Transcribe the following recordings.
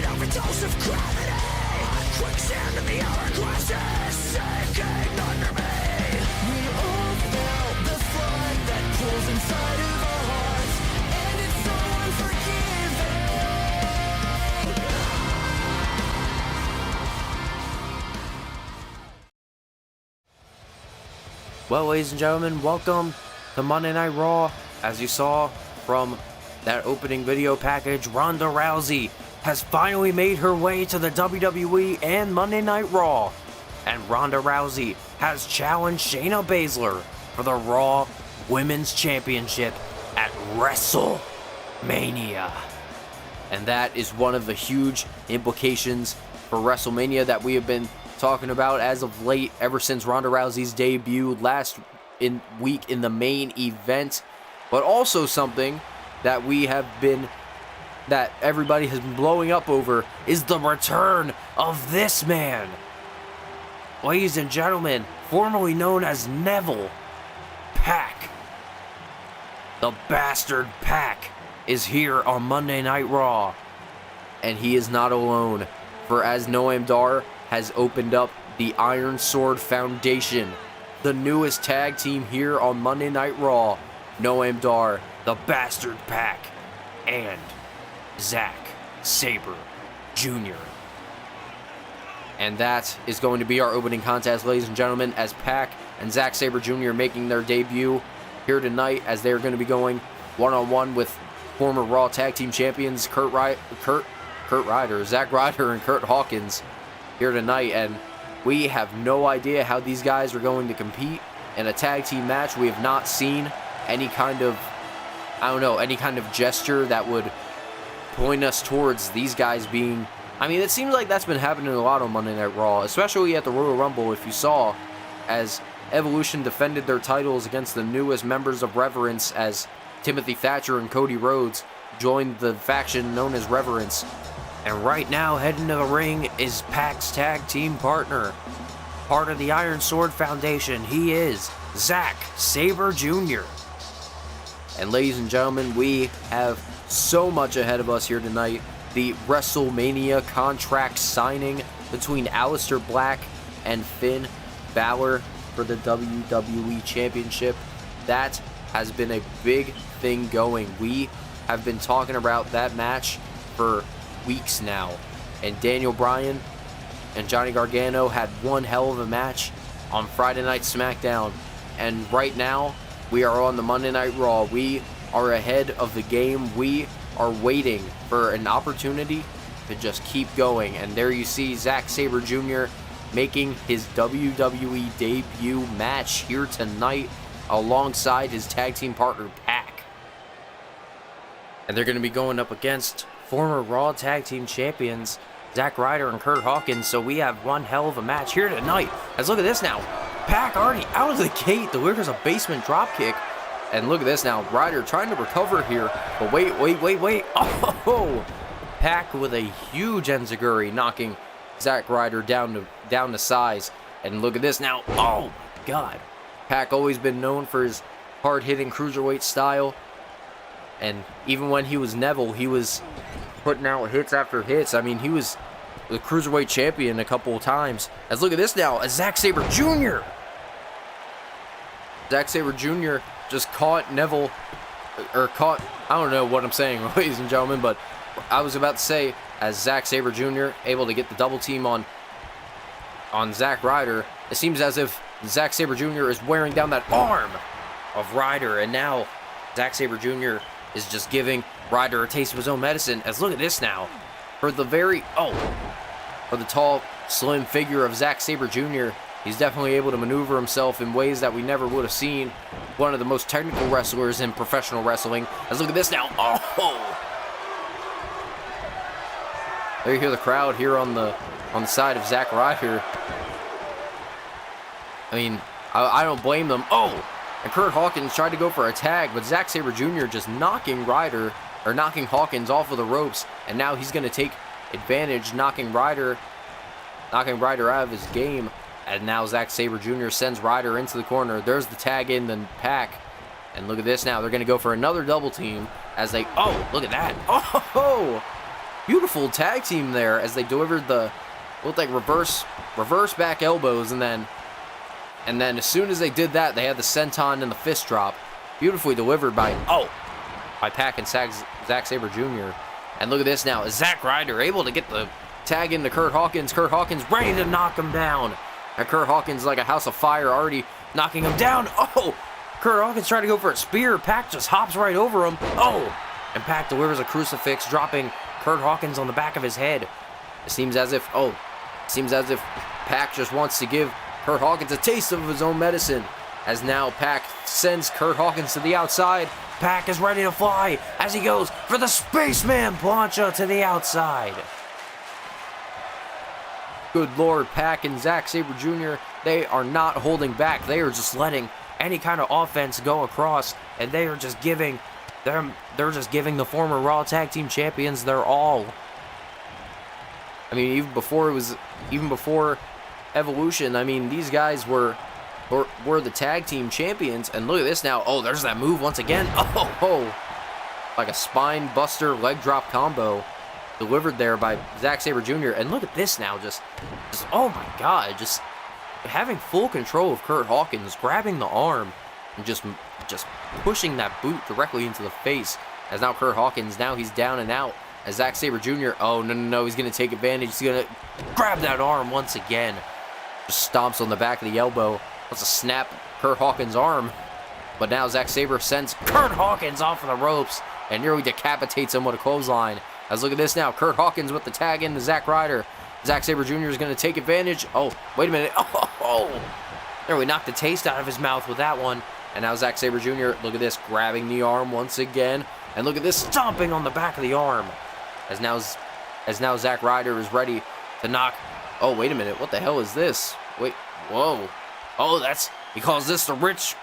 an overdose of gravity. Quicksand in the hourglasses sinking under me. We all felt the flood that pulls inside of our hearts, and it's so unforgiving. Well, ladies and gentlemen, welcome to Monday Night Raw. As you saw from that opening video package, Ronda Rousey has finally made her way to the WWE and Monday Night Raw. And Ronda Rousey has challenged Shayna Baszler for the Raw Women's Championship at Wrestlemania. And that is one of the huge implications for Wrestlemania that we have been talking about as of late, ever since Ronda Rousey's debut last week in the main event. But also something that everybody has been blowing up over is the return of this man. Ladies and gentlemen, formerly known as Neville, Pac. The bastard Pac is here on Monday Night Raw. And he is not alone, for as Noam Dar has opened up the Iron Sword Foundation, the newest tag team here on Monday Night Raw. Noam Dar, the bastard Pac, and Zack Sabre Jr. And that is going to be our opening contest, ladies and gentlemen, as Pac and Zack Sabre Jr. making their debut here tonight, as they're going to be going one-on-one with former Raw Tag Team Champions Zack Ryder and Curt Hawkins here tonight. And we have no idea how these guys are going to compete in a tag team match. We have not seen any kind of, any kind of gesture that would point us towards these guys being, it seems like that's been happening a lot on Monday Night Raw, especially at the Royal Rumble, if you saw, as Evolution defended their titles against the newest members of Reverence, as Timothy Thatcher and Cody Rhodes joined the faction known as Reverence. And right now, heading to the ring is Pac's tag team partner, part of the Iron Sword Foundation. He is Zack Sabre Jr. And ladies and gentlemen, we have so much ahead of us here tonight. The Wrestlemania contract signing between Aleister Black and Finn Balor for the WWE Championship. That has been a big thing going. We have been talking about that match for weeks now. And Daniel Bryan and Johnny Gargano had one hell of a match on Friday Night SmackDown. And right now, we are on the Monday Night Raw. We are ahead of the game. We are waiting for an opportunity to just keep going. And there you see Zack Sabre Jr. making his WWE debut match here tonight alongside his tag team partner, Pac. And they're going to be going up against former Raw Tag Team Champions Zack Ryder and Curt Hawkins. So we have one hell of a match here tonight. Let's look at this now. Pac already out of the gate delivers a basement dropkick. And look at this now. Ryder trying to recover here. But wait. Oh! Pac with a huge enziguri, knocking Zack Ryder down to size. And look at this now. Oh, God. Pac always been known for his hard-hitting cruiserweight style. And even when he was Neville, he was putting out hits after hits. He was the Cruiserweight Champion a couple of times. Let's look at this now, as Zack Sabre Jr. Zack Sabre Jr. just caught Neville, I don't know what I'm saying, ladies and gentlemen, but I was about to say, as Zack Sabre Jr. able to get the double team on Zack Ryder, it seems as if Zack Sabre Jr. is wearing down that arm of Ryder, and now Zack Sabre Jr. is just giving Ryder a taste of his own medicine. As look at this now. For the tall, slim figure of Zack Sabre Jr., he's definitely able to maneuver himself in ways that we never would have seen. One of the most technical wrestlers in professional wrestling. As look at this now. Oh! There you hear the crowd here on the side of Zack Ryder. I don't blame them. Oh! And Curt Hawkins tried to go for a tag, but Zack Sabre Jr. just knocking Hawkins off of the ropes, and now he's going to take advantage, knocking Ryder out of his game. And now Zack Sabre Jr. sends Ryder into the corner. There's the tag in the Pac. And look at this now. They're going to go for another double team as they... Oh, look at that. Oh! beautiful tag team there as they delivered the, looked like reverse back elbows, and then as soon as they did that, they had the senton and the fist drop. Beautifully delivered by Pac and Zack Sabre Jr. And look at this now. Zack Ryder able to get the tag into Curt Hawkins. Curt Hawkins ready to knock him down. And Curt Hawkins like a house of fire already knocking him down. Oh! Curt Hawkins trying to go for a spear. Pac just hops right over him. Oh! And Pac delivers a crucifix, dropping Curt Hawkins on the back of his head. It seems as if Pac just wants to give Curt Hawkins a taste of his own medicine. As now Pac sends Curt Hawkins to the outside. Pac is ready to fly as he goes for the Spaceman plancha to the outside. Good Lord, Pac and Zack Sabre Jr., they are not holding back. They are just letting any kind of offense go across, and they are just giving the former Raw Tag Team Champions their all. I mean, even before Evolution, I mean, these guys were the tag team champions, and look at this now. Oh, there's that move once again. Oh, like a spine buster leg drop combo delivered there by Zack Sabre Jr. And look at this now, just oh my God, just having full control of Curt Hawkins, grabbing the arm and just pushing that boot directly into the face. As now Curt Hawkins, now he's down and out. As Zack Sabre Jr., oh no, he's gonna take advantage. He's gonna grab that arm once again. Just stomps on the back of the elbow. Wants to snap Curt Hawkins' arm. But now Zack Sabre sends Curt Hawkins off of the ropes and nearly decapitates him with a clothesline. As look at this now. Curt Hawkins with the tag in to Zack Ryder. Zack Sabre Jr. is going to take advantage. Oh, wait a minute. Oh. There, we knocked the taste out of his mouth with that one. And now Zack Sabre Jr., look at this, grabbing the arm once again. And look at this, stomping on the back of the arm. As now Zack Ryder is ready to knock. Oh, wait a minute. What the hell is this? Wait. Whoa. Oh, he calls this the wrist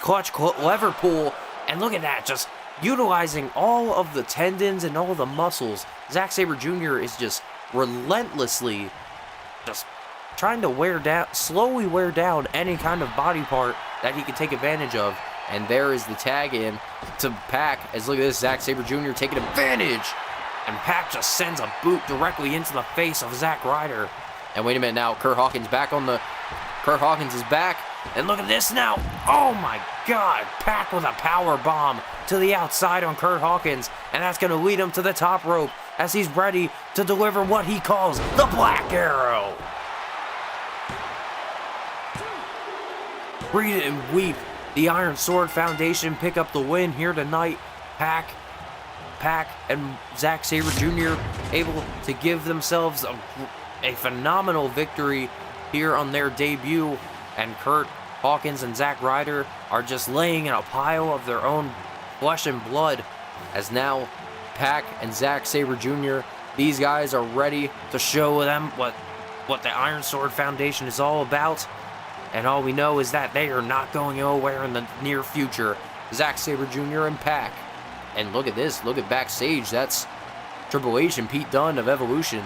clutch lever pull. And look at that, just utilizing all of the tendons and all the muscles. Zack Sabre Jr. is just relentlessly just trying to slowly wear down any kind of body part that he can take advantage of. And there is the tag in to Pac. As look at this, Zack Sabre Jr. taking advantage. And Pac just sends a boot directly into the face of Zack Ryder. And wait a minute now, Curt Hawkins is back. And look at this now. Oh my God. Pac with a power bomb to the outside on Curt Hawkins. And that's going to lead him to the top rope as he's ready to deliver what he calls the Black Arrow. Read it and weep. The Iron Sword Foundation pick up the win here tonight. Pac and Zack Sabre Jr. able to give themselves a phenomenal victory here on their debut, and Curt Hawkins and Zack Ryder are just laying in a pile of their own flesh and blood, as now Pac and Zack Sabre Jr., these guys are ready to show them what the Iron Sword Foundation is all about, and all we know is that they are not going nowhere in the near future. Zack Sabre Jr. and Pac. And look at this, look at backstage, that's Triple H and Pete Dunne of Evolution.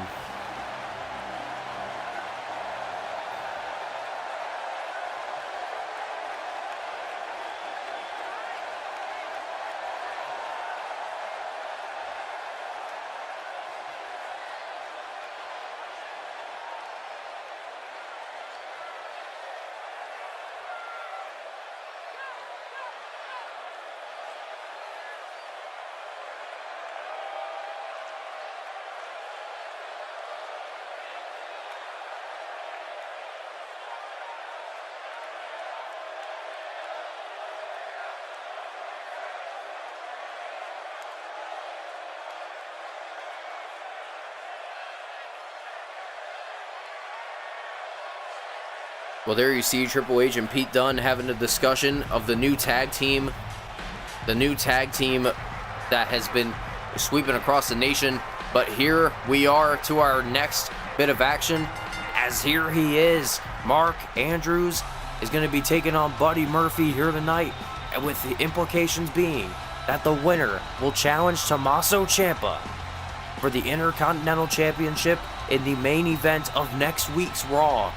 Well, there you see Triple H and Pete Dunne having a discussion of the new tag team. The new tag team that has been sweeping across the nation. But here we are to our next bit of action. As here he is, Mark Andrews is going to be taking on Buddy Murphy here tonight. And with the implications being that the winner will challenge Tommaso Ciampa for the Intercontinental Championship in the main event of next week's Raw.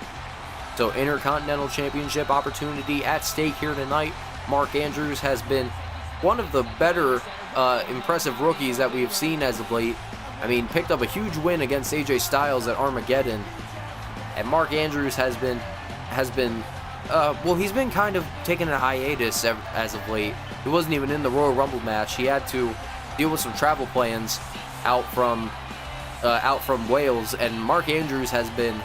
So Intercontinental Championship opportunity at stake here tonight. Mark Andrews has been one of the better impressive rookies that we have seen as of late. I mean, picked up a huge win against AJ Styles at Armageddon. And Mark Andrews has been he's been kind of taking a hiatus as of late. He wasn't even in the Royal Rumble match. He had to deal with some travel plans out from Wales, and Mark Andrews has been,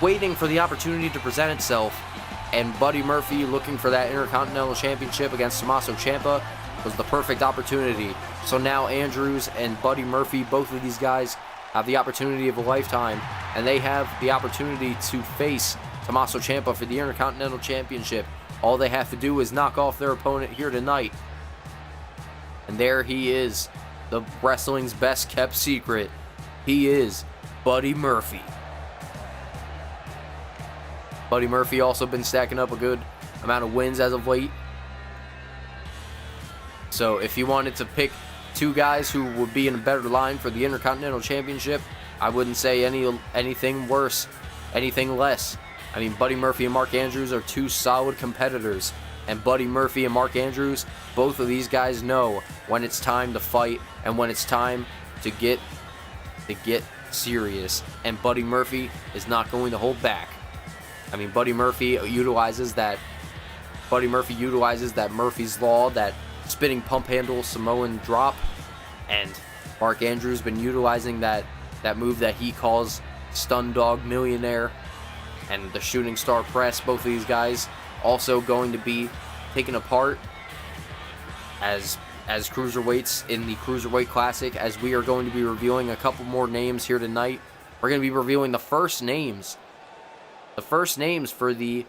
waiting for the opportunity to present itself. And Buddy Murphy, looking for that Intercontinental Championship against Tommaso Ciampa, was the perfect opportunity. So now Andrews and Buddy Murphy, both of these guys, have the opportunity of a lifetime, and they have the opportunity to face Tommaso Ciampa for the Intercontinental Championship. All they have to do is knock off their opponent here tonight. And there he is, the wrestling's best kept secret. He is Buddy Murphy. Buddy Murphy also been stacking up a good amount of wins as of late. So if you wanted to pick two guys who would be in a better line for the Intercontinental Championship, I wouldn't say anything worse, anything less. I mean, Buddy Murphy and Mark Andrews are two solid competitors. And Buddy Murphy and Mark Andrews, both of these guys know when it's time to fight and when it's time to get serious. And Buddy Murphy is not going to hold back. I mean, Buddy Murphy utilizes that Murphy's Law, that spinning pump handle Samoan drop, and Mark Andrews been utilizing that move that he calls Stun Dog Millionaire and the Shooting Star Press. Both of these guys also going to be taken apart as cruiserweights in the Cruiserweight Classic, as we are going to be reviewing a couple more names here tonight. We're going to be reviewing the first names for the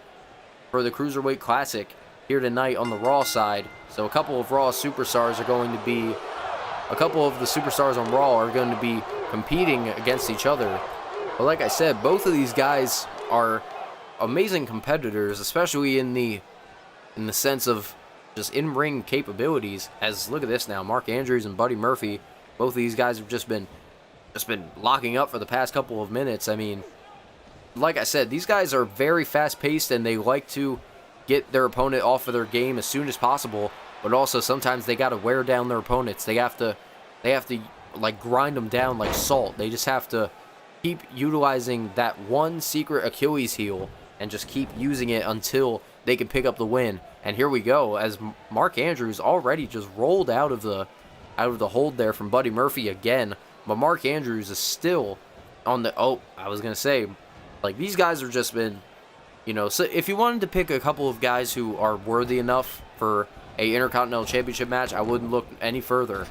Cruiserweight Classic here tonight on the Raw side. So a couple of the superstars on Raw are going to be competing against each other. But like I said, both of these guys are amazing competitors, especially in the sense of just in-ring capabilities. As look at this now, Mark Andrews and Buddy Murphy, both of these guys have just been locking up for the past couple of minutes. I mean, like I said, these guys are very fast-paced, and they like to get their opponent off of their game as soon as possible, but also sometimes they got to wear down their opponents. They have to like grind them down like salt. They just have to keep utilizing that one secret Achilles heel and just keep using it until they can pick up the win. And here we go, as Mark Andrews already just rolled out of the hold there from Buddy Murphy again, but Mark Andrews is still on the like, these guys have just been, so if you wanted to pick a couple of guys who are worthy enough for a Intercontinental Championship match, I wouldn't look any further.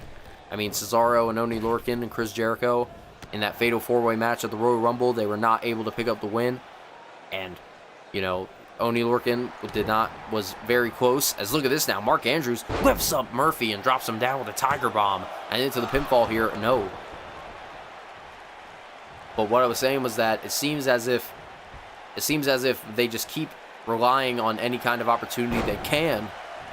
I mean, Cesaro and Oney Lorcan and Chris Jericho in that Fatal 4-Way match at the Royal Rumble, they were not able to pick up the win. And, Oney Lorcan was very close. As look at this now, Mark Andrews lifts up Murphy and drops him down with a Tiger Bomb. And into the pinfall here, no. But what I was saying was that it seems as if they just keep relying on any kind of opportunity they can,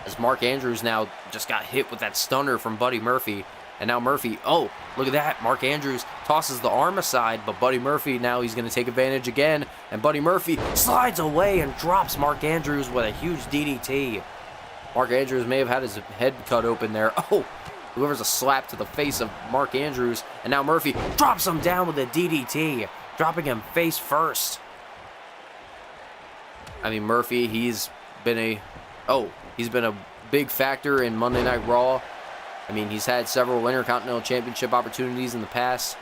as Mark Andrews now just got hit with that stunner from Buddy Murphy. And now Murphy, oh, look at that. Mark Andrews tosses the arm aside, but Buddy Murphy, now he's going to take advantage again. And Buddy Murphy slides away and drops Mark Andrews with a huge DDT. Mark Andrews may have had his head cut open there. Oh, delivers a slap to the face of Mark Andrews. And now Murphy drops him down with a DDT, dropping him face first. I mean, Murphy, he's been a big factor in Monday Night Raw. I mean, he's had several Intercontinental Championship opportunities in the past.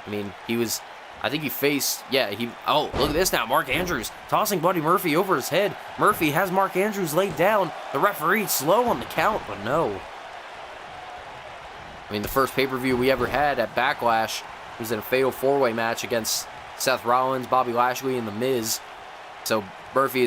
I mean, look at this now. Mark Andrews tossing Buddy Murphy over his head. Murphy has Mark Andrews laid down. The referee slow on the count, but no. I mean, the first pay-per-view we ever had at Backlash was in a Fatal 4-Way match against Seth Rollins, Bobby Lashley, and The Miz. So Murphy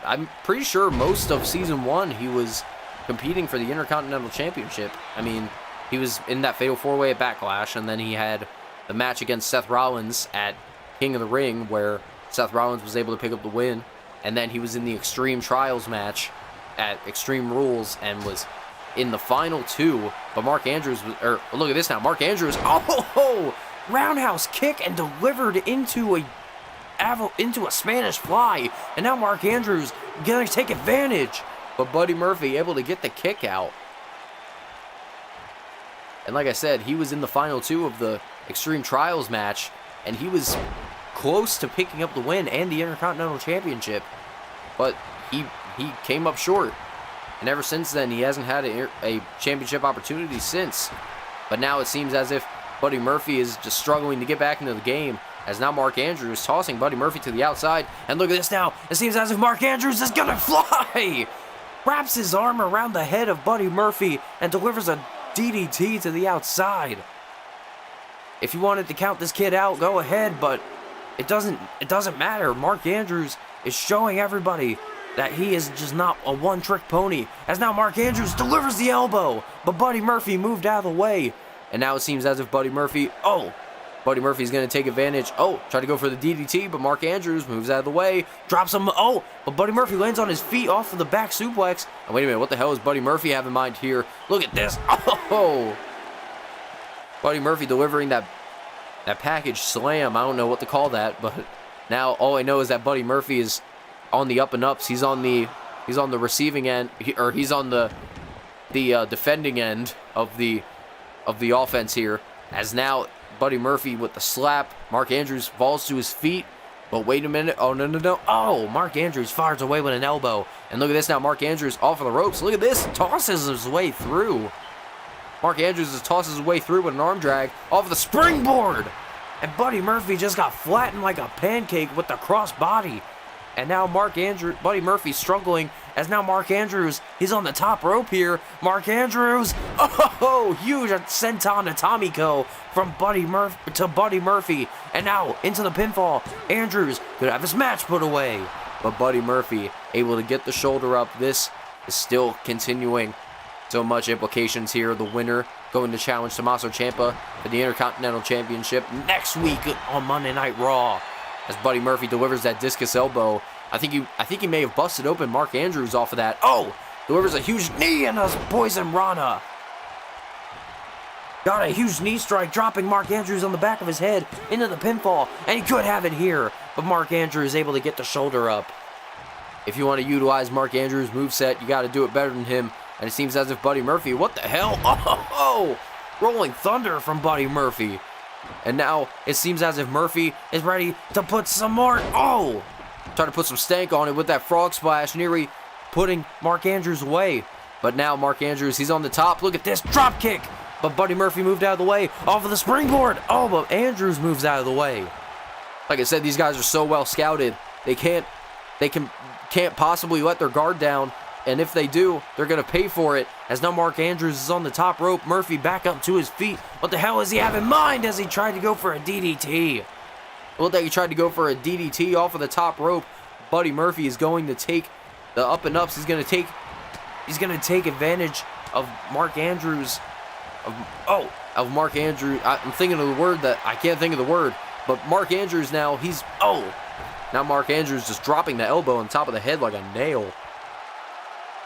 I'm pretty sure most of Season 1 he was competing for the Intercontinental Championship. I mean, he was in that Fatal 4-Way at Backlash, and then he had the match against Seth Rollins at King of the Ring, where Seth Rollins was able to pick up the win, and then he was in the Extreme Trials match at Extreme Rules and was in the final two, but Mark Andrews, look at this now, Mark Andrews, roundhouse kick and delivered into a Spanish fly, and now Mark Andrews gonna take advantage, but Buddy Murphy able to get the kick out. And like I said, he was in the final 2 of the Extreme Trials match, and he was close to picking up the win and the Intercontinental Championship, but he came up short. And ever since then, he hasn't had a championship opportunity since. But now it seems as if Buddy Murphy is just struggling to get back into the game, as now Mark Andrews is tossing Buddy Murphy to the outside. And look at this now. It seems as if Mark Andrews is going to fly. Wraps his arm around the head of Buddy Murphy and delivers a DDT to the outside. If you wanted to count this kid out, go ahead, but it doesn't matter. Mark Andrews is showing everybody that he is just not a one-trick pony, as now Mark Andrews delivers the elbow, but Buddy Murphy moved out of the way. And now it seems as if Buddy Murphy's going to take advantage. Try to go for the DDT, but Mark Andrews moves out of the way, drops him. But Buddy Murphy lands on his feet off of the back suplex. And wait a minute, what the hell does Buddy Murphy have in mind here? Look at this. Buddy Murphy delivering that package slam. I don't know what to call that, but now all I know is that Buddy Murphy is on the up and ups. He's on the receiving end, he's on the defending end of the offense here. As now Buddy Murphy with the slap, Mark Andrews falls to his feet. But wait a minute. Oh, no. Oh, Mark Andrews fires away with an elbow. And look at this now. Mark Andrews off of the ropes. Look at this. Tosses his way through. Mark Andrews tosses his way through with an arm drag off the springboard. And Buddy Murphy just got flattened like a pancake with the cross body. And now Buddy Murphy's struggling, as now Mark Andrews, he's on the top rope here. Mark Andrews, huge senton Atomico from Buddy Murphy. And now into the pinfall. Andrews could have his match put away. But Buddy Murphy able to get the shoulder up. This is still continuing. So much implications here. The winner going to challenge Tommaso Ciampa for the Intercontinental Championship next week on Monday Night Raw. As Buddy Murphy delivers that discus elbow. I think he may have busted open Mark Andrews off of that. Delivers a huge knee and a poison Rana. Got a huge knee strike, dropping Mark Andrews on the back of his head into the pinfall. And he could have it here, but Mark Andrews is able to get the shoulder up. If you want to utilize Mark Andrews' moveset, you got to do it better than him. And it seems as if Buddy Murphy, what the hell? Rolling thunder from Buddy Murphy. And now it seems as if Murphy is ready to put some more. Try to put some stank on it with that frog splash, nearly putting Mark Andrews away. But now Mark Andrews, he's on the top. Look at this drop kick. But Buddy Murphy moved out of the way off of the springboard. But Andrews moves out of the way. Like I said, these guys are so well scouted. They can't possibly let their guard down. And if they do, they're going to pay for it. As now Mark Andrews is on the top rope. Murphy back up to his feet. What the hell does he have in mind as he tried to go for a DDT? Looked like he tried to go for a DDT off of the top rope. Buddy Murphy is going to take the up and ups. He's going to take advantage of Mark Andrews. Of Mark Andrews. I'm thinking of the word that I can't think of the word. But Mark Andrews now, now Mark Andrews just dropping the elbow on top of the head like a nail.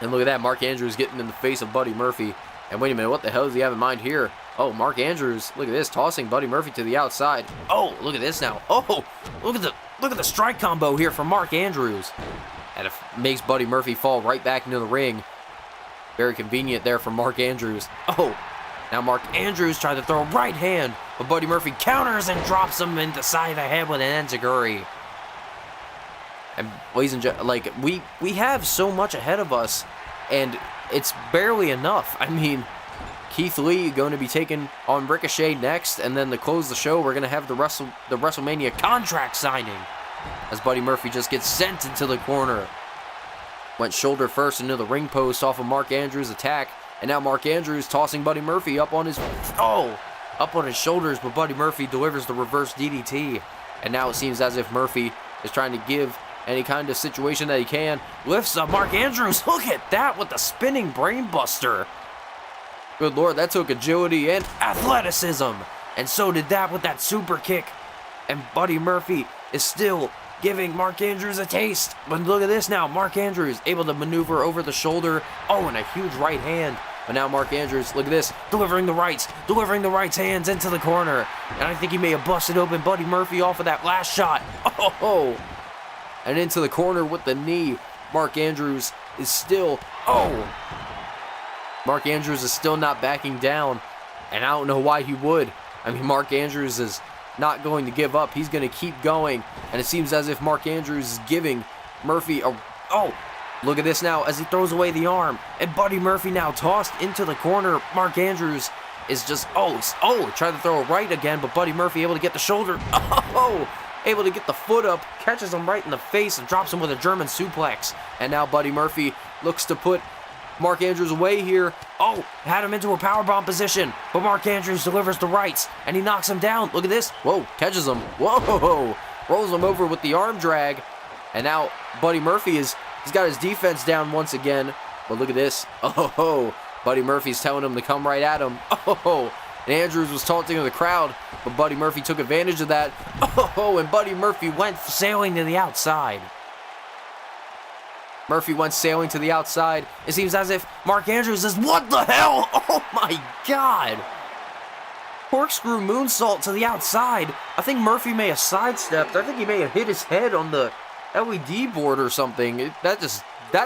And look at that, Mark Andrews getting in the face of Buddy Murphy. And wait a minute, what the hell does he have in mind here? Mark Andrews, look at this, tossing Buddy Murphy to the outside. Look at this now. Look at the strike combo here from Mark Andrews. And it makes Buddy Murphy fall right back into the ring. Very convenient there for Mark Andrews. Now Mark Andrews tried to throw a right hand, but Buddy Murphy counters and drops him in the side of the head with an enziguri. And ladies and gentlemen, we have so much ahead of us, and it's barely enough. I mean, Keith Lee going to be taking on Ricochet next, and then to close the show, we're going to have the WrestleMania contract signing, as Buddy Murphy just gets sent into the corner. Went shoulder first into the ring post off of Mark Andrews' attack, and now Mark Andrews tossing Buddy Murphy up on his shoulders, but Buddy Murphy delivers the reverse DDT, and now it seems as if Murphy is trying to give any kind of situation that he can. Lifts up Mark Andrews. Look at that with the spinning brainbuster. Good Lord, that took agility and athleticism. And so did that with that super kick. And Buddy Murphy is still giving Mark Andrews a taste. But look at this now. Mark Andrews able to maneuver over the shoulder. And a huge right hand. But now Mark Andrews, look at this, delivering the rights hands into the corner. And I think he may have busted open Buddy Murphy off of that last shot. And into the corner with the knee. Mark Andrews is still, Mark Andrews is still not backing down. And I don't know why he would. I mean, Mark Andrews is not going to give up. He's going to keep going. And it seems as if Mark Andrews is giving Murphy a... Oh, look at this now as he throws away the arm. And Buddy Murphy now tossed into the corner. Mark Andrews is just... Oh, tried to throw it right again, but Buddy Murphy able to get the shoulder. Oh, able to get the foot up. Catches him right in the face and drops him with a German suplex. And now Buddy Murphy looks to put Mark Andrews away here. Oh, had him into a powerbomb position, but Mark Andrews delivers the rights, and he knocks him down. Look at this. Whoa, catches him. Whoa, rolls him over with the arm drag. And now Buddy Murphy he's got his defense down once again. But look at this. Oh, Buddy Murphy's telling him to come right at him. Oh, and Andrews was taunting the crowd, but Buddy Murphy took advantage of that. Oh, and Buddy Murphy went sailing to the outside. Murphy went sailing to the outside. It seems as if Mark Andrews is... What the hell? Oh my God! Corkscrew moonsault to the outside. I think Murphy may have sidestepped. I think he may have hit his head on the LED board or something. That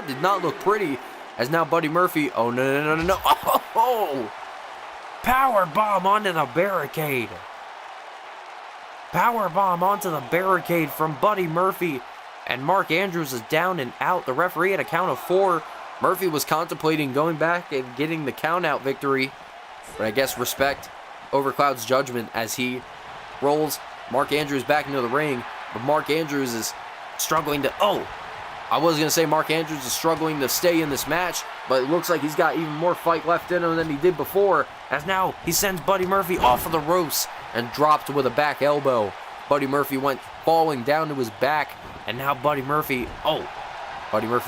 did not look pretty. As now Buddy Murphy... Oh, no. Oh! Power bomb onto the barricade. Power bomb onto the barricade from Buddy Murphy. And Mark Andrews is down and out. The referee had a count of 4. Murphy was contemplating going back and getting the count-out victory. But I guess respect overclouds judgment as he rolls Mark Andrews back into the ring. But Mark Andrews is struggling to... Oh! I was going to say Mark Andrews is struggling to stay in this match, but it looks like he's got even more fight left in him than he did before. As now he sends Buddy Murphy off of the ropes and dropped with a back elbow. Buddy Murphy went falling down to his back. And now Buddy Murphy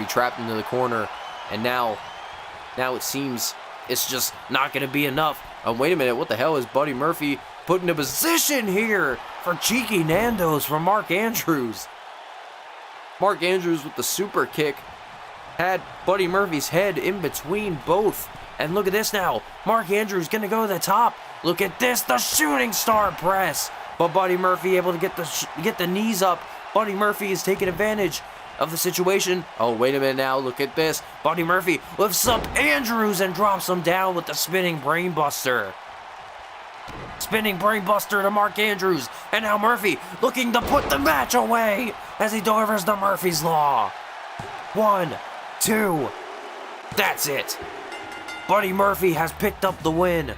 trapped into the corner. And now it seems it's just not going to be enough. Oh, wait a minute. What the hell is Buddy Murphy put in a position here for cheeky Nando's from Mark Andrews? Mark Andrews with the super kick had Buddy Murphy's head in between both. And look at this now. Mark Andrews going to go to the top. Look at this. The shooting star press. But Buddy Murphy able to get the knees up. Buddy Murphy is taking advantage of the situation. Oh, wait a minute now. Look at this. Buddy Murphy lifts up Andrews and drops him down with the spinning brainbuster. Spinning brainbuster to Mark Andrews. And now Murphy looking to put the match away as he delivers the Murphy's Law. 1, 2. That's it. Buddy Murphy has picked up the win.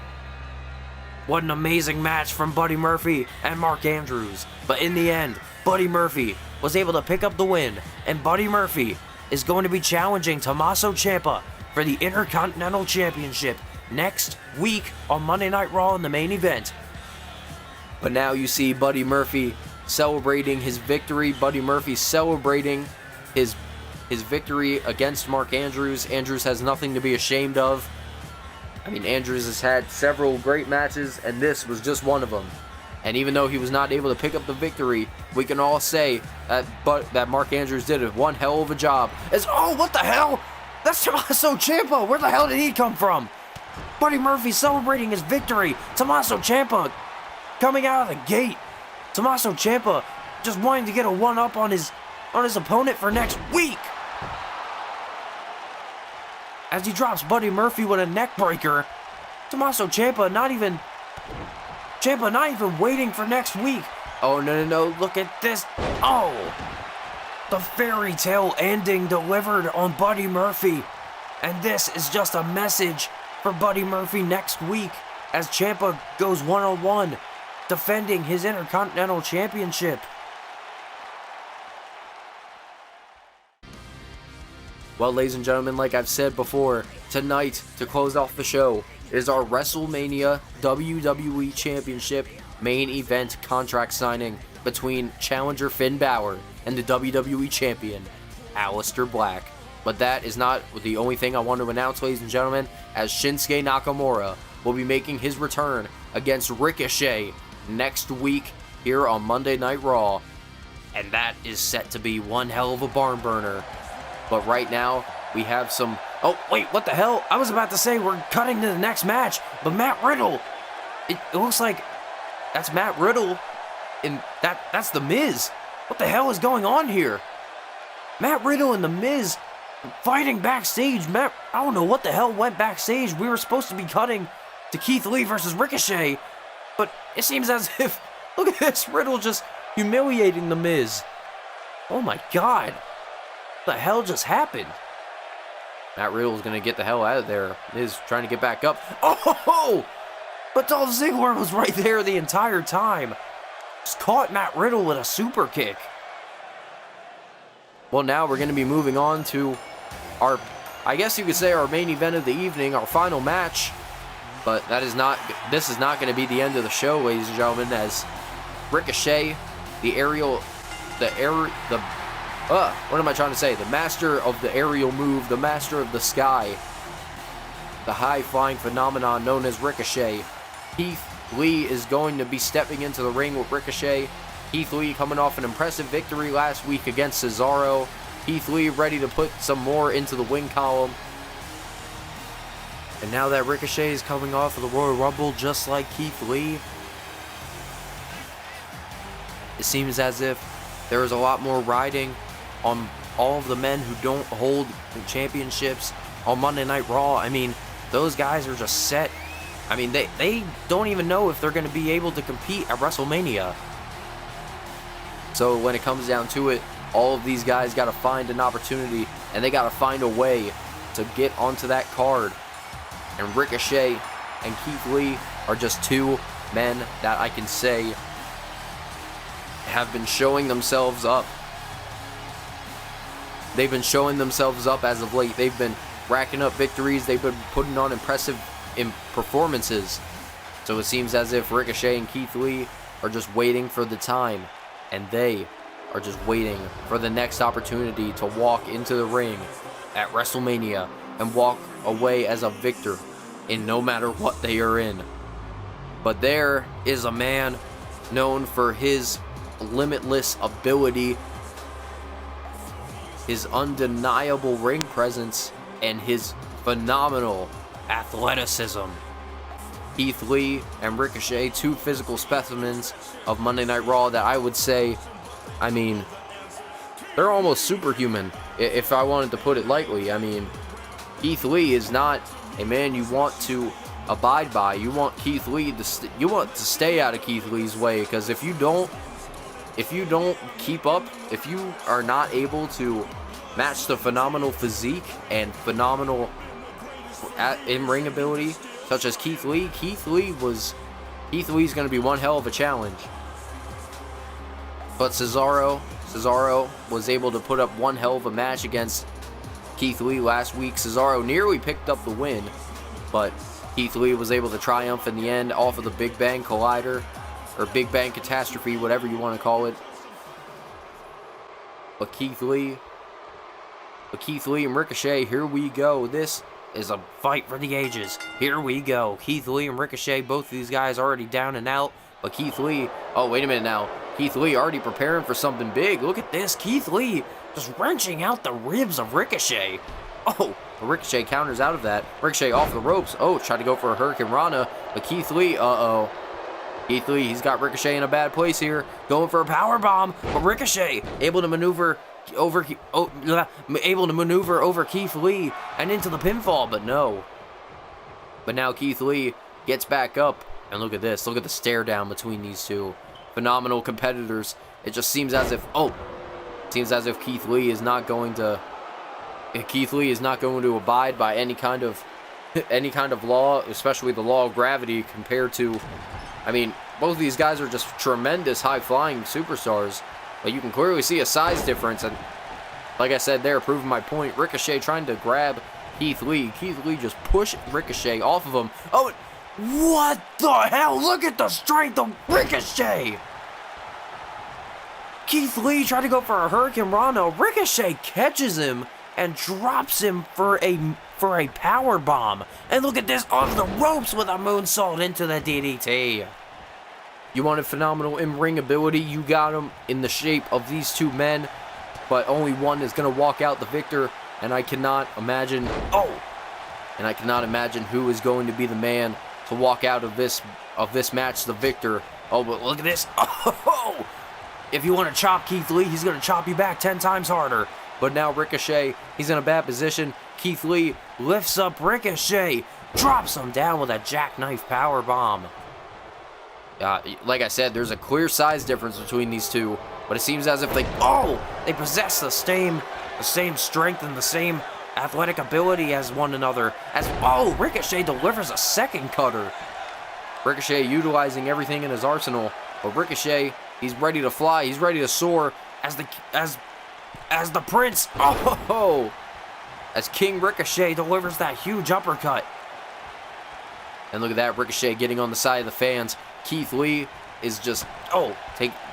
What an amazing match from Buddy Murphy and Mark Andrews. But in the end, Buddy Murphy was able to pick up the win, and Buddy Murphy is going to be challenging Tommaso Ciampa for the Intercontinental Championship next week on Monday Night Raw in the main event. But now you see Buddy Murphy celebrating his victory. Buddy Murphy celebrating his victory against Mark Andrews. Andrews has nothing to be ashamed of. I mean, Andrews has had several great matches, and this was just one of them. And even though he was not able to pick up the victory, we can all say that Mark Andrews did one hell of a job. Oh, what the hell? That's Tommaso Ciampa. Where the hell did he come from? Buddy Murphy celebrating his victory. Tommaso Ciampa coming out of the gate. Tommaso Ciampa just wanting to get a one-up on his opponent for next week. As he drops Buddy Murphy with a neck breaker. Tommaso Ciampa not even waiting for next week. Oh, no, look at this. Oh, the fairy tale ending delivered on Buddy Murphy. And this is just a message for Buddy Murphy next week as Ciampa goes one-on-one defending his Intercontinental Championship. Well, ladies and gentlemen, like I've said before, tonight, to close off the show, is our WrestleMania WWE Championship main event contract signing between challenger Finn Balor and the WWE Champion, Aleister Black. But that is not the only thing I want to announce, ladies and gentlemen, as Shinsuke Nakamura will be making his return against Ricochet next week here on Monday Night Raw. And that is set to be one hell of a barn burner. But right now, we have some... Oh, wait, what the hell? I was about to say we're cutting to the next match, but Matt Riddle... It looks like that's Matt Riddle, and that's The Miz. What the hell is going on here? Matt Riddle and The Miz fighting backstage. I don't know what the hell went backstage. We were supposed to be cutting to Keith Lee versus Ricochet. But it seems as if, look at this, Riddle just humiliating The Miz. Oh my God. What the hell just happened? Matt Riddle's going to get the hell out of there. Miz trying to get back up. Oh! But Dolph Ziggler was right there the entire time. Just caught Matt Riddle with a super kick. Well, now we're going to be moving on to our, I guess you could say, our main event of the evening, our final match. But this is not going to be the end of the show, ladies and gentlemen, as Ricochet, what am I trying to say? The master of the aerial move, the master of the sky, the high-flying phenomenon known as Ricochet. Keith Lee is going to be stepping into the ring with Ricochet. Keith Lee coming off an impressive victory last week against Cesaro. Keith Lee ready to put some more into the win column. And now that Ricochet is coming off of the Royal Rumble just like Keith Lee, it seems as if there is a lot more riding on all of the men who don't hold the championships on Monday Night Raw. I mean, those guys are just set. I mean, they don't even know if they're going to be able to compete at WrestleMania. So when it comes down to it, all of these guys got to find an opportunity, and they got to find a way to get onto that card. And Ricochet and Keith Lee are just two men that I can say have been showing themselves up. They've been showing themselves up as of late. They've been racking up victories. They've been putting on impressive performances. So it seems as if Ricochet and Keith Lee are just waiting for the time. And they are just waiting for the next opportunity to walk into the ring at WrestleMania and walk away as a victor in no matter what they are in. But there is a man known for his limitless ability, his undeniable ring presence, and his phenomenal athleticism. Keith Lee and Ricochet, two physical specimens of Monday Night Raw that I would say, I mean, they're almost superhuman, if I wanted to put it lightly. I mean, Keith Lee is not a man you want to abide by. You want Keith Lee to you want to stay out of Keith Lee's way, because if you don't keep up, if you are not able to match the phenomenal physique and phenomenal in-ring ability such as Keith Lee's going to be one hell of a challenge. But Cesaro was able to put up one hell of a match against Keith Lee last week. Cesaro nearly picked up the win, but Keith Lee was able to triumph in the end off of the Big Bang Collider, or Big Bang Catastrophe, whatever you want to call it. But Keith Lee and Ricochet, here we go. This is a fight for the ages. Here we go. Keith Lee and Ricochet, both of these guys already down and out. But Keith Lee, oh, wait a minute now. Keith Lee already preparing for something big. Look at this. Keith Lee just wrenching out the ribs of Ricochet. Oh, Ricochet counters out of that. Ricochet off the ropes. Oh, tried to go for a Hurricane Rana. But Keith Lee, Keith Lee, he's got Ricochet in a bad place here. Going for a power bomb. But Ricochet able to maneuver over Keith Lee and into the pinfall, but no. But now Keith Lee gets back up, and look at this. Look at the stare down between these two phenomenal competitors. It just seems as if Keith Lee is not going to abide by any kind of law, especially the law of gravity, compared to, I mean, both of these guys are just tremendous high-flying superstars. But you can clearly see a size difference, and like I said there, proving my point, Ricochet trying to grab Keith Lee. Keith Lee just pushed Ricochet off of him. Oh, what the hell? Look at the strength of Ricochet! Keith Lee tried to go for a Hurricane Rana. Ricochet catches him and drops him for a power bomb. And look at this, off the ropes with a moonsault into the DDT. You wanted phenomenal in-ring ability, you got him in the shape of these two men, but only one is going to walk out the victor, and I cannot imagine who is going to be the man to walk out of this match the victor. Oh, but look at this. Oh! If you want to chop Keith Lee, he's going to chop you back 10 times harder. But now Ricochet, he's in a bad position. Keith Lee lifts up Ricochet. drops him down with a jackknife power bomb. Like I said, there's a clear size difference between these two, but it seems as if they possess the same strength and the same athletic ability as one another. Ricochet delivers a second cutter. Ricochet utilizing everything in his arsenal, but Ricochet, he's ready to fly, he's ready to soar as the Prince. As King Ricochet delivers that huge uppercut. And look at that, Ricochet getting on the side of the fans. Keith Lee is just,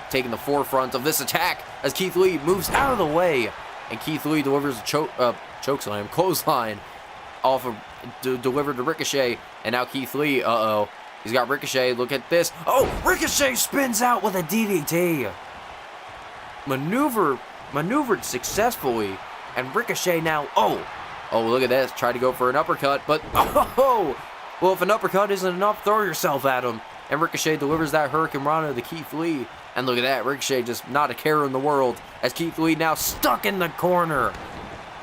taking the forefront of this attack as Keith Lee moves out of the way. And Keith Lee delivers a clothesline delivered to Ricochet. And now Keith Lee, he's got Ricochet, look at this. Ricochet spins out with a DDT. Maneuvered successfully. And Ricochet now, look at this, tried to go for an uppercut, but, well, if an uppercut isn't enough, throw yourself at him. And Ricochet delivers that Hurricane Rana to Keith Lee. And look at that, Ricochet just not a care in the world as Keith Lee now stuck in the corner,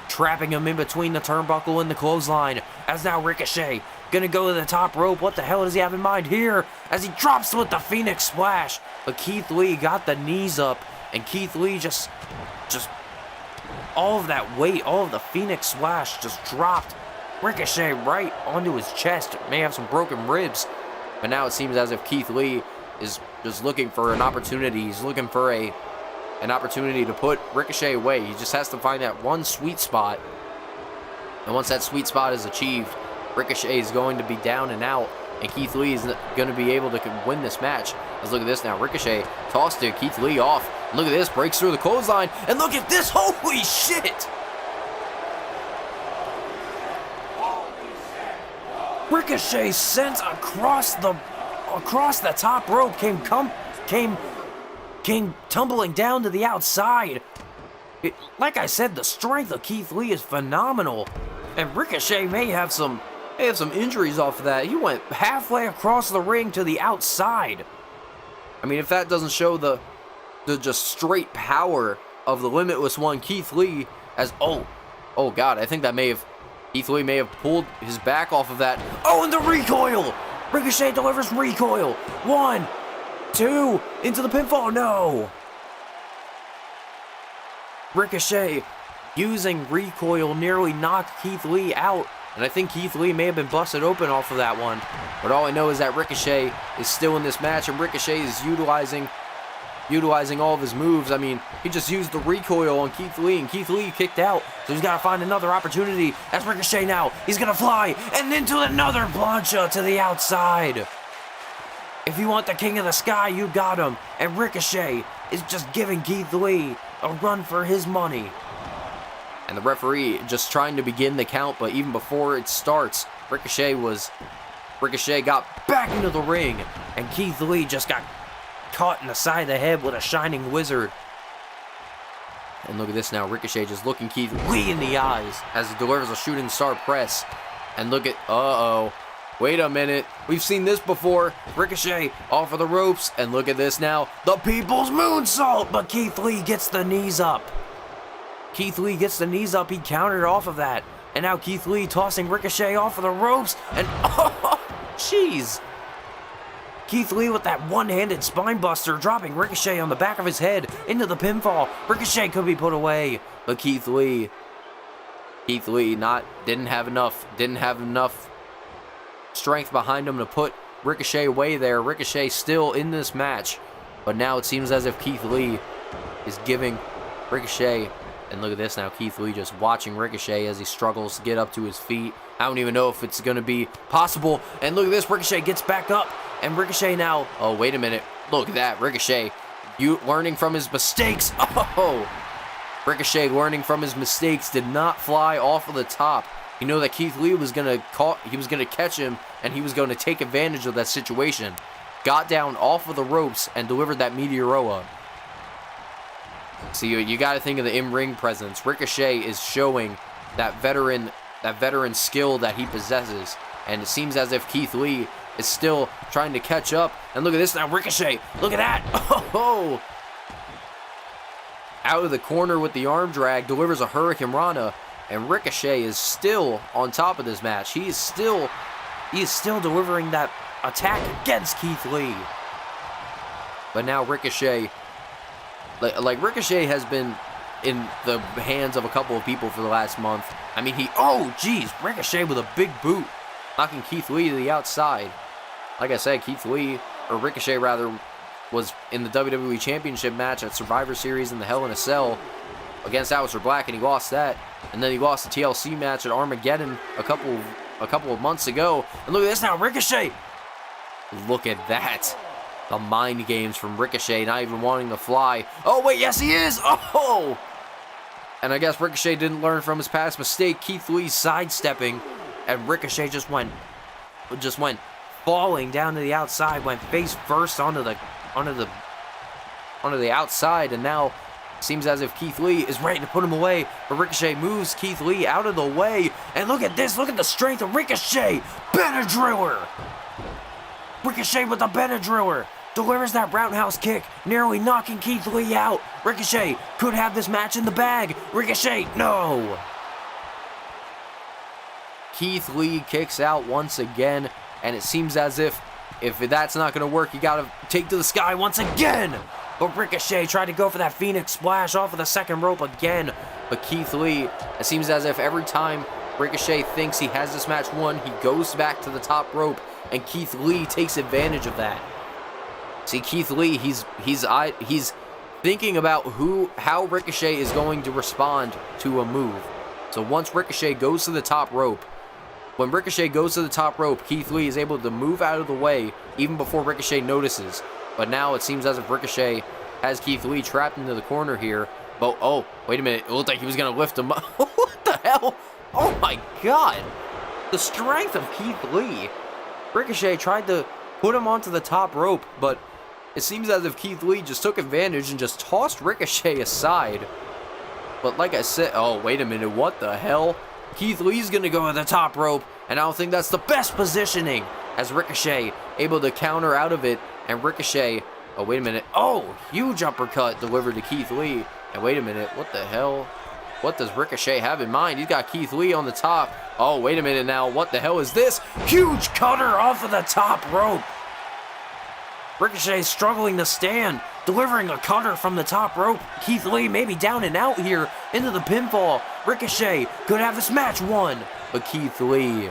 trapping him in between the turnbuckle and the clothesline. As now Ricochet gonna go to the top rope. What the hell does he have in mind here? As he drops with the Phoenix Splash. But Keith Lee got the knees up, and Keith Lee just all of that weight, all of the Phoenix Splash just dropped Ricochet right onto his chest. May have some broken ribs. But now it seems as if Keith Lee is just looking for an opportunity. He's looking for an opportunity to put Ricochet away. He just has to find that one sweet spot. And once that sweet spot is achieved, Ricochet is going to be down and out. And Keith Lee is going to be able to win this match. Let's look at this now. Ricochet tossed to Keith Lee off. Look at this. Breaks through the clothesline. And look at this. Holy shit. Ricochet sent across the top rope, came tumbling down to the outside. Like I said, the strength of Keith Lee is phenomenal, and Ricochet may have some injuries off of that. He went halfway across the ring to the outside. I mean, if that doesn't show the just straight power of the Limitless One, Keith Lee, as oh god, I think that Keith Lee may have pulled his back off of that. And the recoil! Ricochet delivers recoil. 1, 2, into the pinfall. No! Ricochet, using recoil, nearly knocked Keith Lee out. And I think Keith Lee may have been busted open off of that one. But all I know is that Ricochet is still in this match, and Ricochet is utilizing all of his moves. I mean, he just used the recoil on Keith Lee, and Keith Lee kicked out. So he's got to find another opportunity. That's Ricochet now. He's going to fly, and into another plancha to the outside. If you want the King of the Sky, you got him. And Ricochet is just giving Keith Lee a run for his money. And the referee just trying to begin the count, but even before it starts, Ricochet got back into the ring, and Keith Lee just got caught in the side of the head with a shining wizard. And look at this now, Ricochet just looking Keith Lee in the eyes as he delivers a shooting star press. And look at, wait a minute, we've seen this before. Ricochet off of the ropes, and look at this now, the People's Moonsault, but Keith Lee gets the knees up. Keith Lee gets the knees up, he countered off of that. And now Keith Lee tossing Ricochet off of the ropes, and jeez. Keith Lee with that one-handed spine buster, dropping Ricochet on the back of his head into the pinfall. Ricochet could be put away, but Keith Lee didn't have enough strength behind him to put Ricochet away there. Ricochet still in this match, but now it seems as if Keith Lee is giving Ricochet. And look at this now, Keith Lee just watching Ricochet as he struggles to get up to his feet. I don't even know if it's going to be possible. And look at this, Ricochet gets back up. And Ricochet now, wait a minute. Look at that, Ricochet, learning from his mistakes. Ricochet learning from his mistakes, did not fly off of the top. You know that Keith Lee was going to catch him, and he was going to take advantage of that situation. Got down off of the ropes and delivered that Meteoroa. So you got to think of the in-ring presence. Ricochet is showing that veteran skill that he possesses, and it seems as if Keith Lee is still trying to catch up. And look at this now, Ricochet, look at that. Out of the corner with the arm drag, delivers a Hurricane Rana, and Ricochet is still on top of this match. He is still He is still delivering that attack against Keith Lee. But now Ricochet, like Ricochet has been in the hands of a couple of people for the last month. I mean, oh geez, Ricochet with a big boot, knocking Keith Lee to the outside. Like I said, Ricochet rather, was in the WWE Championship match at Survivor Series in the Hell in a Cell against Aleister Black, and he lost that. And then he lost the TLC match at Armageddon a couple of months ago. And look at this now, Ricochet. Look at that. The mind games from Ricochet, not even wanting to fly. Oh wait, yes he is. Oh! And I guess Ricochet didn't learn from his past mistake. Keith Lee sidestepping, and Ricochet just went falling down to the outside, went face first onto the outside, and now seems as if Keith Lee is ready to put him away, but Ricochet moves Keith Lee out of the way, and look at this, look at the strength of Ricochet. Benadryller. Ricochet with the Benadryller. Delivers that roundhouse kick, nearly knocking Keith Lee out. Ricochet could have this match in the bag. Ricochet, no! Keith Lee kicks out once again, and it seems as if that's not going to work, you got to take to the sky once again. But Ricochet tried to go for that Phoenix Splash off of the second rope again. But Keith Lee, it seems as if every time Ricochet thinks he has this match won, he goes back to the top rope, and Keith Lee takes advantage of that. See, Keith Lee, he's thinking about how Ricochet is going to respond to a move. So once Ricochet goes to the top rope, when Ricochet goes to the top rope, Keith Lee is able to move out of the way even before Ricochet notices. But now it seems as if Ricochet has Keith Lee trapped into the corner here. But, oh, wait a minute. It looked like he was going to lift him up. What the hell? Oh my God. The strength of Keith Lee. Ricochet tried to put him onto the top rope, but it seems as if Keith Lee just took advantage and just tossed Ricochet aside. But like I said, oh, wait a minute, what the hell? Keith Lee's going to go to the top rope, and I don't think that's the best positioning, as Ricochet able to counter out of it, and Ricochet, oh, wait a minute, oh, huge uppercut delivered to Keith Lee, and wait a minute, what the hell? What does Ricochet have in mind? He's got Keith Lee on the top. Oh, wait a minute now, what the hell is this? Huge cutter off of the top rope. Ricochet struggling to stand, delivering a cutter from the top rope. Keith Lee maybe down and out here into the pinfall. Ricochet could have this match won. But Keith Lee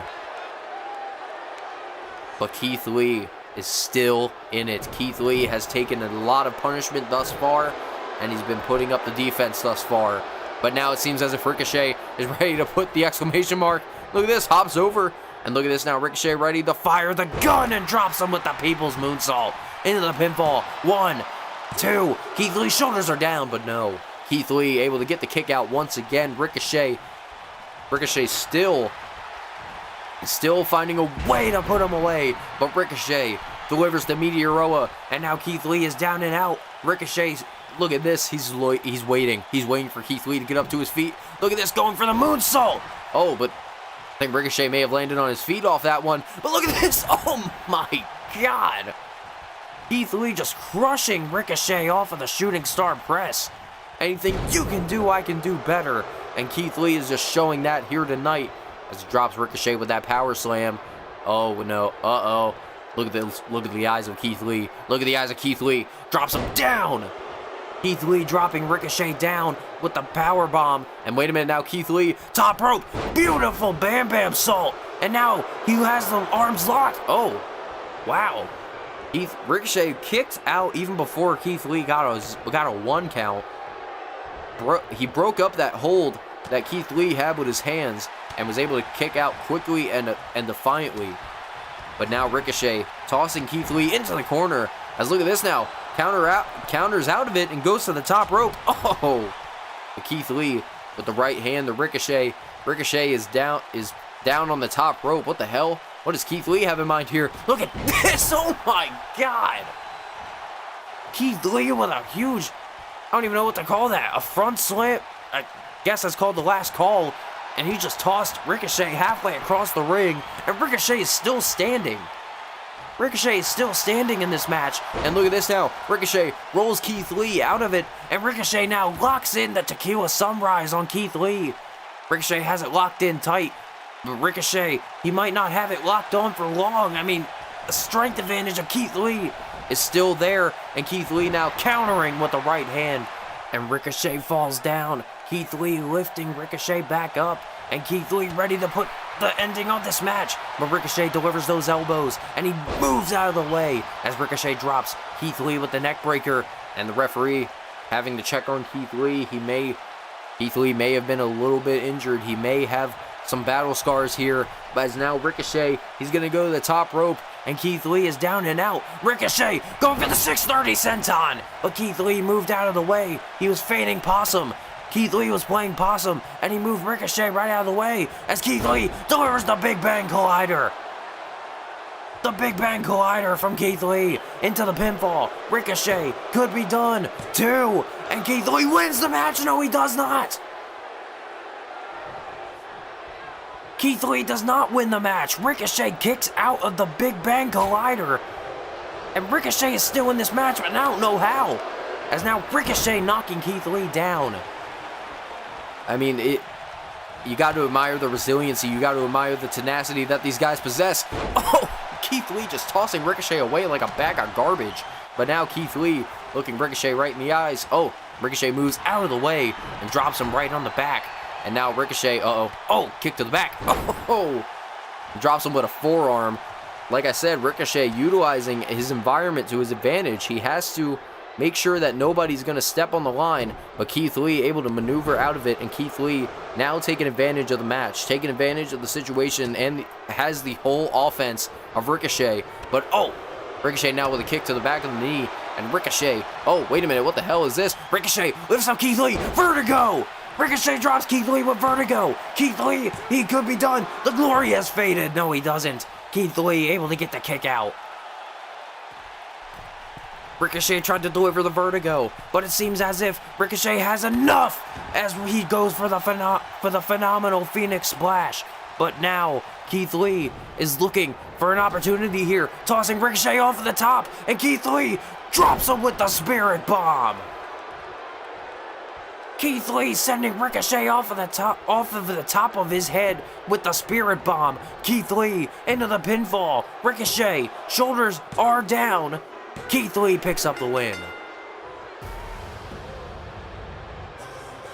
is still in it. Keith Lee has taken a lot of punishment thus far, and he's been putting up the defense thus far. But now it seems as if Ricochet is ready to put the exclamation mark. Look at this, hops over. And look at this now, Ricochet ready to fire the gun and drops him with the People's Moonsault. Into the pinfall. 1, 2. Keith Lee's shoulders are down, but no. Keith Lee able to get the kick out once again. Ricochet still finding a way to put him away. But Ricochet delivers the Meteoroa. And now Keith Lee is down and out. Ricochet, look at this. He's waiting. He's waiting for Keith Lee to get up to his feet. Look at this, going for the moonsault. Oh, but I think Ricochet may have landed on his feet off that one. But look at this. Oh, my God. Keith Lee just crushing Ricochet off of the shooting star press. Anything you can do, I can do better. And Keith Lee is just showing that here tonight as he drops Ricochet with that power slam. Oh, no. Uh-oh. Look at the eyes of Keith Lee. Look at the eyes of Keith Lee. Drops him down. Keith Lee dropping Ricochet down with the power bomb. And wait a minute now, Keith Lee, top rope. Beautiful Bam Bam Salt. And now he has the arms locked. Oh, wow. Ricochet kicked out even before Keith Lee got a 1 count. He broke up that hold that Keith Lee had with his hands and was able to kick out quickly and defiantly. But now Ricochet tossing Keith Lee into the corner. As look at this now, counters out of it and goes to the top rope. Oh, and Keith Lee with the right hand to Ricochet. Ricochet is down on the top rope. What the hell? What does Keith Lee have in mind here? Look at this! Oh my God! Keith Lee with a huge, I don't even know what to call that. A front slam? I guess that's called the last call. And he just tossed Ricochet halfway across the ring. And Ricochet is still standing. Ricochet is still standing in this match. And look at this now. Ricochet rolls Keith Lee out of it. And Ricochet now locks in the Tequila Sunrise on Keith Lee. Ricochet has it locked in tight. But Ricochet, he might not have it locked on for long. I mean, the strength advantage of Keith Lee is still there, and Keith Lee now countering with the right hand, and Ricochet falls down. Keith Lee lifting Ricochet back up, and Keith Lee ready to put the ending on this match. But Ricochet delivers those elbows, and he moves out of the way as Ricochet drops Keith Lee with the neck breaker, and the referee having to check on Keith Lee. Keith Lee may have been a little bit injured. He may have some battle scars here, but as now Ricochet, he's going to go to the top rope, and Keith Lee is down and out. Ricochet going for the 630 senton, but Keith Lee moved out of the way. He was feigning possum. Keith Lee was playing possum, and he moved Ricochet right out of the way as Keith Lee delivers the Big Bang Collider. The Big Bang Collider from Keith Lee into the pinfall. Ricochet could be done. 2, and Keith Lee wins the match. No, he does not. Keith Lee does not win the match. Ricochet kicks out of the Big Bang Collider. And Ricochet is still in this match, but I don't know how. As now Ricochet knocking Keith Lee down. I mean, you got to admire the resiliency. You got to admire the tenacity that these guys possess. Oh, Keith Lee just tossing Ricochet away like a bag of garbage. But now Keith Lee looking Ricochet right in the eyes. Oh, Ricochet moves out of the way and drops him right on the back. And now Ricochet, kick to the back. Oh, drops him with a forearm. Like I said, Ricochet utilizing his environment to his advantage. He has to make sure that nobody's going to step on the line, but Keith Lee able to maneuver out of it, and Keith Lee now taking advantage of the match, taking advantage of the situation, and has the whole offense of Ricochet. But, Ricochet now with a kick to the back of the knee, and Ricochet, wait a minute, what the hell is this? Ricochet lifts up Keith Lee, vertigo! Ricochet drops Keith Lee with vertigo. Keith Lee, he could be done. The glory has faded. No, he doesn't. Keith Lee able to get the kick out. Ricochet tried to deliver the vertigo, but it seems as if Ricochet has enough as he goes for the phenomenal Phoenix Splash. But now Keith Lee is looking for an opportunity here, tossing Ricochet off of the top, and Keith Lee drops him with the Spirit Bomb. Keith Lee sending Ricochet off of the top of his head with the Spirit Bomb. Keith Lee into the pinfall. Ricochet, shoulders are down. Keith Lee picks up the win.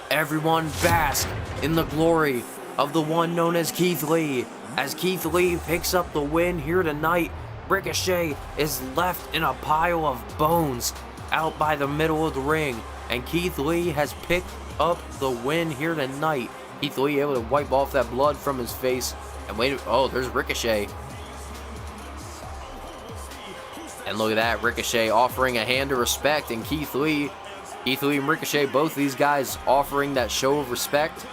Everyone bask in the glory of the one known as Keith Lee. As Keith Lee picks up the win here tonight, Ricochet is left in a pile of bones out by the middle of the ring. And Keith Lee has picked up the win here tonight. Keith Lee able to wipe off that blood from his face. And there's Ricochet. And look at that, Ricochet offering a hand of respect. And Keith Lee and Ricochet, both these guys offering that show of respect.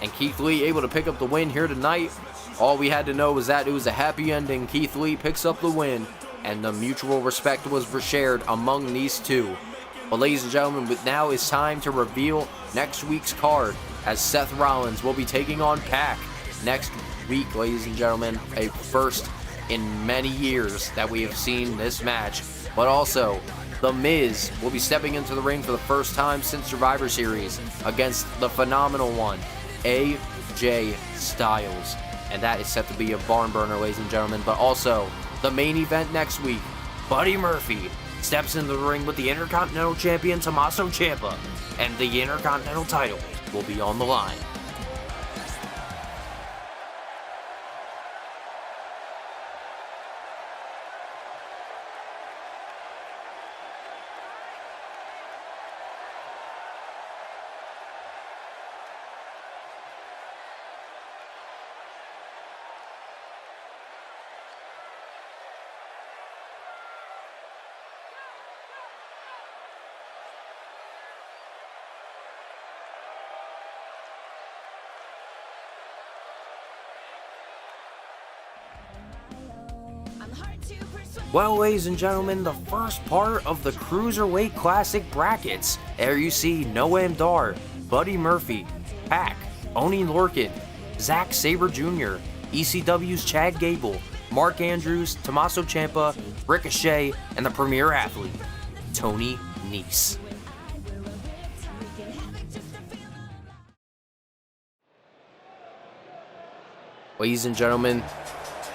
And Keith Lee able to pick up the win here tonight. All we had to know was that it was a happy ending. Keith Lee picks up the win. And the mutual respect was shared among these two. Well, ladies and gentlemen, now it's time to reveal next week's card, as Seth Rollins will be taking on Pac next week, ladies and gentlemen. A first in many years that we have seen this match. But also, The Miz will be stepping into the ring for the first time since Survivor Series against the phenomenal one, AJ Styles. And that is set to be a barn burner, ladies and gentlemen. But also, the main event next week, Buddy Murphy steps into the ring with the Intercontinental Champion Tommaso Ciampa, and the Intercontinental title will be on the line. Well, ladies and gentlemen, the first part of the Cruiserweight Classic brackets. There you see Noam Dar, Buddy Murphy, Pac, Oney Lorcan, Zack Sabre Jr., ECW's Chad Gable, Mark Andrews, Tommaso Ciampa, Ricochet, and the premier athlete, Tony Nese. Ladies and gentlemen,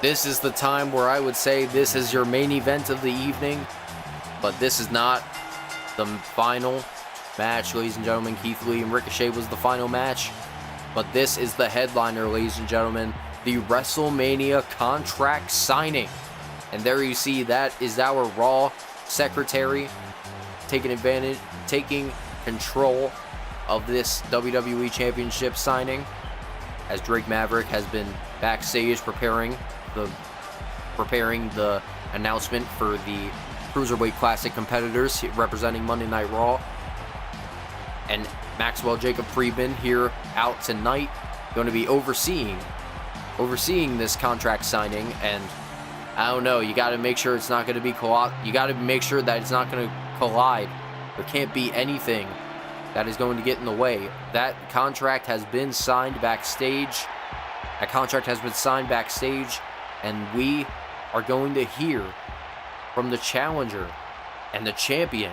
this is the time where I would say this is your main event of the evening, but this is not the final match, ladies and gentlemen. Keith Lee and Ricochet was the final match, but this is the headliner, ladies and gentlemen, the WrestleMania contract signing. And there you see, that is our Raw secretary taking control of this WWE Championship signing, as Drake Maverick has been backstage preparing the announcement for the Cruiserweight Classic competitors representing Monday Night Raw. And Maxwell Jacob Friedman here out tonight, going to be overseeing this contract signing. And I don't know, you got to make sure it's not going to be you got to make sure that it's not going to collide. There can't be anything that is going to get in the way. That contract has been signed backstage. And we are going to hear from the challenger and the champion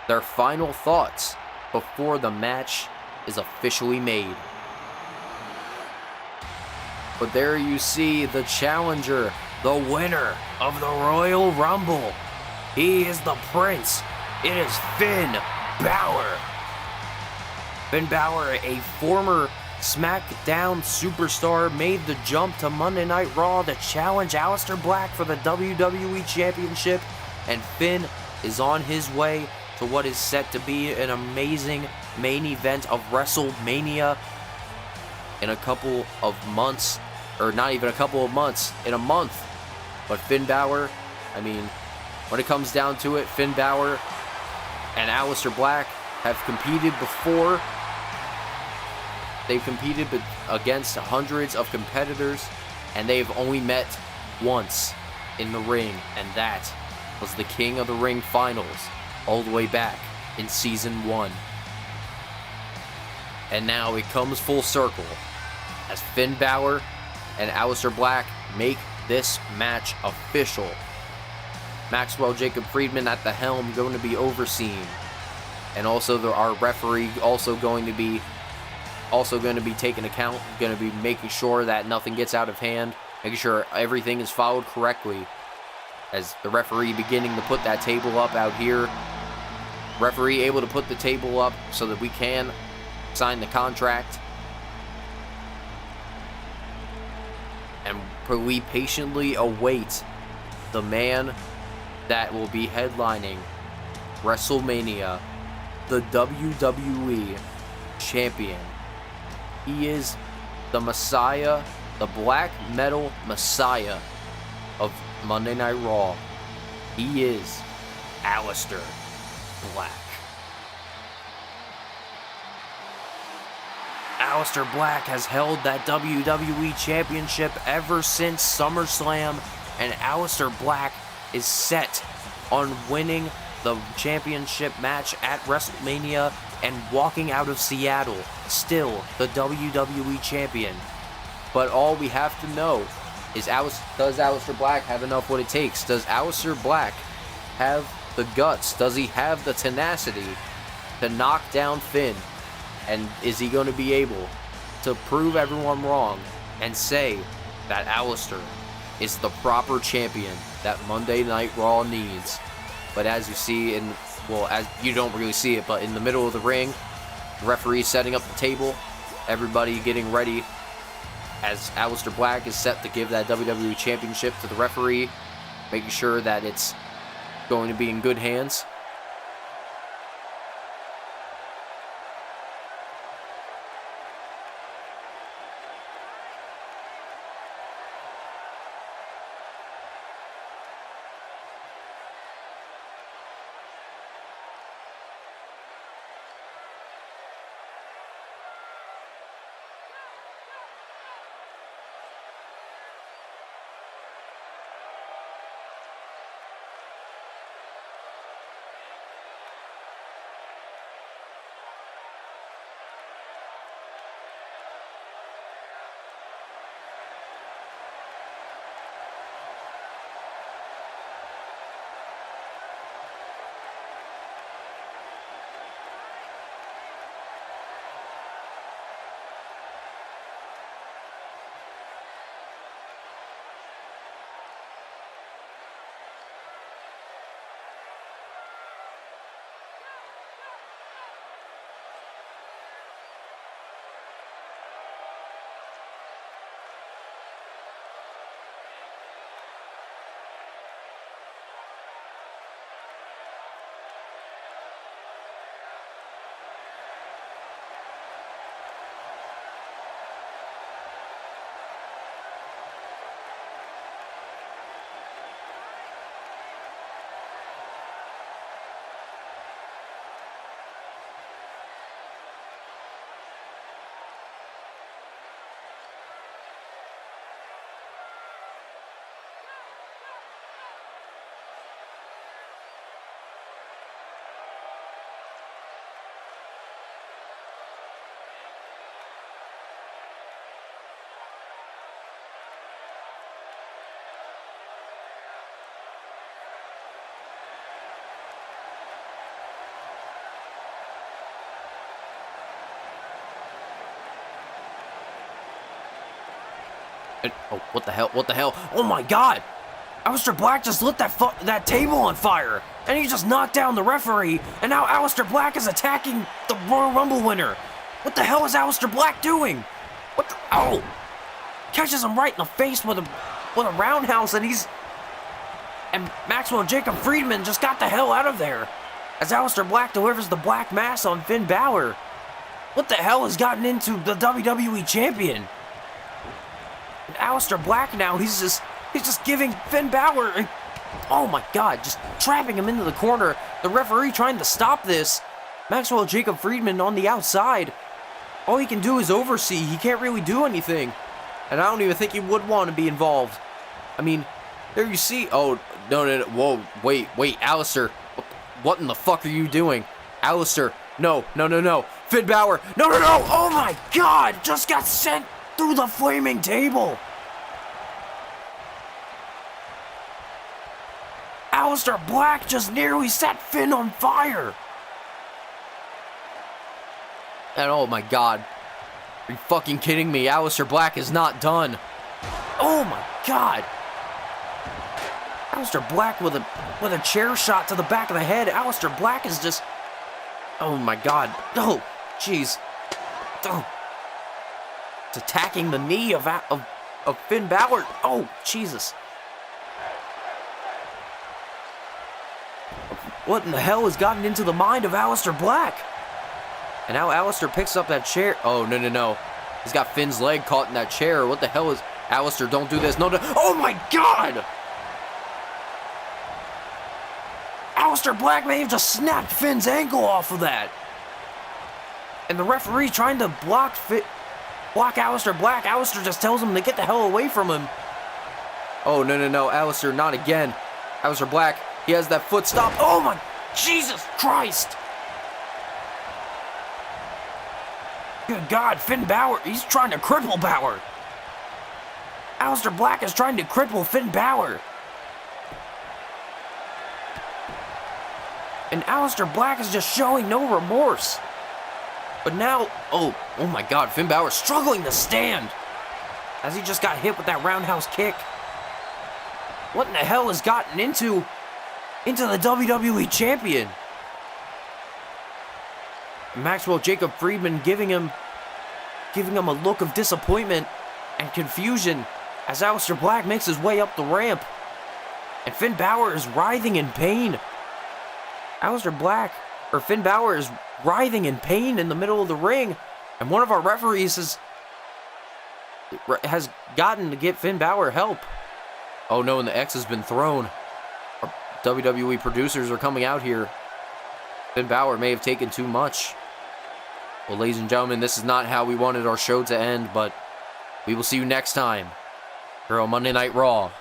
their final thoughts before the match is officially made. But there you see the challenger, the winner of the Royal Rumble. He is the prince. It is Finn Balor. Finn Balor, a former SmackDown superstar, made the jump to Monday Night Raw to challenge Aleister Black for the WWE Championship, and Finn is on his way to what is set to be an amazing main event of WrestleMania in a couple of months, or not even a couple of months, in a month. But Finn Balor, I mean, when it comes down to it, Finn Balor and Aleister Black have competed before. They've competed against hundreds of competitors, and they've only met once in the ring, and that was the King of the Ring finals all the way back in Season 1. And now it comes full circle as Finn Balor and Aleister Black make this match official. Maxwell Jacob Friedman at the helm, going to be overseeing, and also our referee also going to be taking account, going to be making sure that nothing gets out of hand, making sure everything is followed correctly. As the referee beginning to put that table up out here, referee able to put the table up so that we can sign the contract. And we patiently await the man that will be headlining WrestleMania, the WWE Champion. He is the Messiah, the black metal Messiah of Monday Night Raw. He is Aleister Black. Aleister Black has held that WWE Championship ever since SummerSlam, and Aleister Black is set on winning the championship match at WrestleMania and walking out of Seattle still the WWE Champion. But all we have to know is, does Aleister Black have enough what it takes? Does Aleister Black have the guts? Does he have the tenacity to knock down Finn? And is he going to be able to prove everyone wrong and say that Aleister is the proper champion that Monday Night Raw needs? But as you see, as you don't really see it, but in the middle of the ring, the referee setting up the table, everybody getting ready, as Aleister Black is set to give that WWE Championship to the referee, making sure that it's going to be in good hands. And, oh, what the hell? What the hell? Oh my God! Aleister Black just lit that table on fire, and he just knocked down the referee, and now Aleister Black is attacking the Royal Rumble winner. What the hell is Aleister Black doing? What the, oh! Catches him right in the face with a roundhouse, and Maxwell Jacob Friedman just got the hell out of there as Aleister Black delivers the Black Mass on Finn Balor. What the hell has gotten into the WWE champion? And Aleister Black now, he's just giving Finn Balor, oh my God, just trapping him into the corner. The referee trying to stop this. Maxwell Jacob Friedman on the outside. All he can do is oversee. He can't really do anything. And I don't even think he would want to be involved. I mean, there you see. Oh, no. Whoa, wait, Aleister. What in the fuck are you doing? Aleister, no. Finn Balor, no. Oh my God, just got sent through the flaming table. Aleister Black just nearly set Finn on fire. And oh my God. Are you fucking kidding me? Aleister Black is not done. Oh my God. Aleister Black with a chair shot to the back of the head. Aleister Black is just... Oh my God. Oh, jeez. Oh. It's attacking the knee of Finn Balor. Oh, Jesus. What in the hell has gotten into the mind of Aleister Black? And now Aleister picks up that chair. Oh, no. He's got Finn's leg caught in that chair. What the hell is... Aleister, don't do this. No. Oh, my God! Aleister Black may have just snapped Finn's ankle off of that. And the referee trying to block Aleister Black. Aleister just tells him to get the hell away from him. Oh, no. Aleister, not again. Aleister Black, he has that foot stop. Oh, my... Jesus Christ! Good God, Finn Balor, he's trying to cripple Balor. Aleister Black is trying to cripple Finn Balor. And Aleister Black is just showing no remorse. But now, oh my God, Finn Balor struggling to stand as he just got hit with that roundhouse kick. What in the hell has gotten into the WWE champion? Maxwell Jacob Friedman giving him a look of disappointment and confusion as Aleister Black makes his way up the ramp. And Finn Balor is writhing in pain. Finn Balor is writhing in pain in the middle of the ring. And one of our referees has gotten to get Finn Balor help. Oh no, and the X has been thrown. Our WWE producers are coming out here. Finn Balor may have taken too much. Well, ladies and gentlemen, this is not how we wanted our show to end, but we will see you next time here on Monday Night Raw.